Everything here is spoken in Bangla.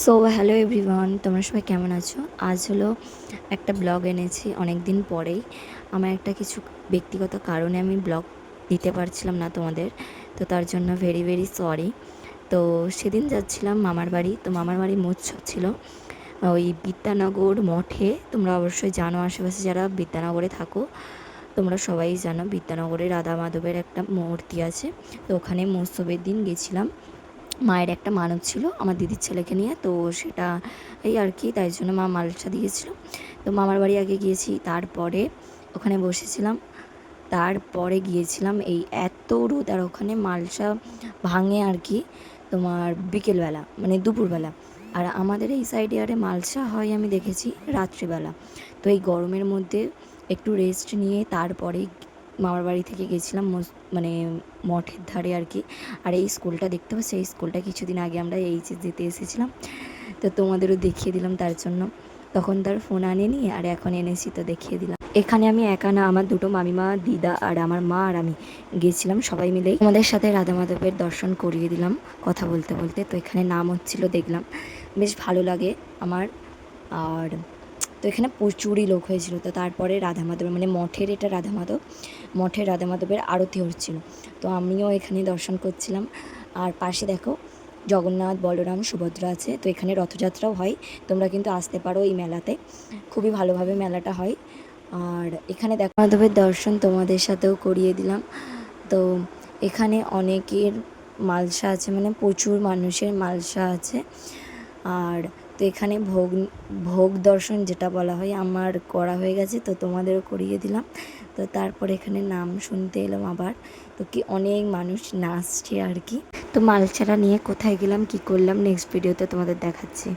সো হ্যালো এভরিওয়ান, তোমরা সবাই কেমন আছো? আজ হলো একটা ব্লগ এনেছি অনেক দিন পরেই। আমার একটা কিছু ব্যক্তিগত কারণে আমি ব্লগ দিতে পারছিলাম না তোমাদের, তো তার জন্য ভেরি ভেরি সরি। তো সেদিন যাচ্ছিলাম মামার বাড়ি, তো মামার বাড়ি মহোৎসব ছিল ওই বিদ্যানগর মঠে। তোমরা অবশ্যই জানো, আশেপাশে যারা বিদ্যানগরে থাকো তোমরা সবাই জানো, বিদ্যানগরে রাধা মাধবের একটা মূর্তি আছে। তো ওখানে মহোৎসবের দিন গেছিলাম। মায়ের একটা মানত ছিল আমার দিদির ছেলেকে নিয়ে, তো সেটা এই আর কি, তাই জন্য মা মালসা দিয়েছিল। তো মামার বাড়ি আগে গিয়েছি, তারপরে ওখানে বসেছিলাম, তারপরে গিয়েছিলাম। এই এত রোদ, আর ওখানে মালসা ভাঙে আর কি তোমার বিকেলবেলা, মানে দুপুরবেলা। আর আমাদের এই সাইডে আরে মালসা হয় আমি দেখেছি রাত্রিবেলা। তো এই গরমের মধ্যে একটু রেস্ট নিয়ে তারপরে মামার বাড়ি থেকে গেছিলাম মানে মঠের ধারে আর কি। আর এই স্কুলটা দেখতে পাচ্ছি, এই স্কুলটা কিছুদিন আগে আমরা এইচএস দিতে এসেছিলাম, তো তোমাদেরও দেখিয়ে দিলাম তার জন্য। তখন তার ফোন আনেনি, আর এখন এনেছি তো দেখিয়ে দিলাম। এখানে আমি একা না, আমার দুটো মামিমা, দিদা আর আমার মা আর আমি গেছিলাম সবাই মিলেই। তোমাদের সাথে রাধা মাধবের দর্শন করিয়ে দিলাম কথা বলতে বলতে। তো এখানে নাম হচ্ছিল, দেখলাম বেশ ভালো লাগে আমার। আর তো এখানে প্রচুরই লোক হয়েছিল। তো তারপরে রাধা মাধবের, মানে মঠের, এটা রাধা মাধব মঠের রাধা মাধবের আরতি হচ্ছিল, তো আমিও এখানে দর্শন করছিলাম। আর পাশে দেখো জগন্নাথ, বলরাম, সুভদ্রা আছে। তো এখানে রথযাত্রাও হয়, তোমরা কিন্তু আসতে পারো এই মেলাতে, খুবই ভালোভাবে মেলাটা হয়। আর এখানে দেখো মাধবের দর্শন তোমাদের সাথেও করিয়ে দিলাম। তো এখানে অনেকের মালসা আছে, মানে প্রচুর মানুষের মালসা আছে। আর তো এখানে ভোগ ভোগ দর্শন যেটা বলা হয় আমার করা হয়ে গেছে, তো তোমাদেরও করিয়ে দিলাম। তো তারপর এখানে নাম শুনতে এলাম আবার, তো কি অনেক মানুষ নাচছে আর কি। তো মালচারা নিয়ে কোথায় গেলাম, কি করলাম, নেক্সট ভিডিওতে তোমাদের দেখাচ্ছি।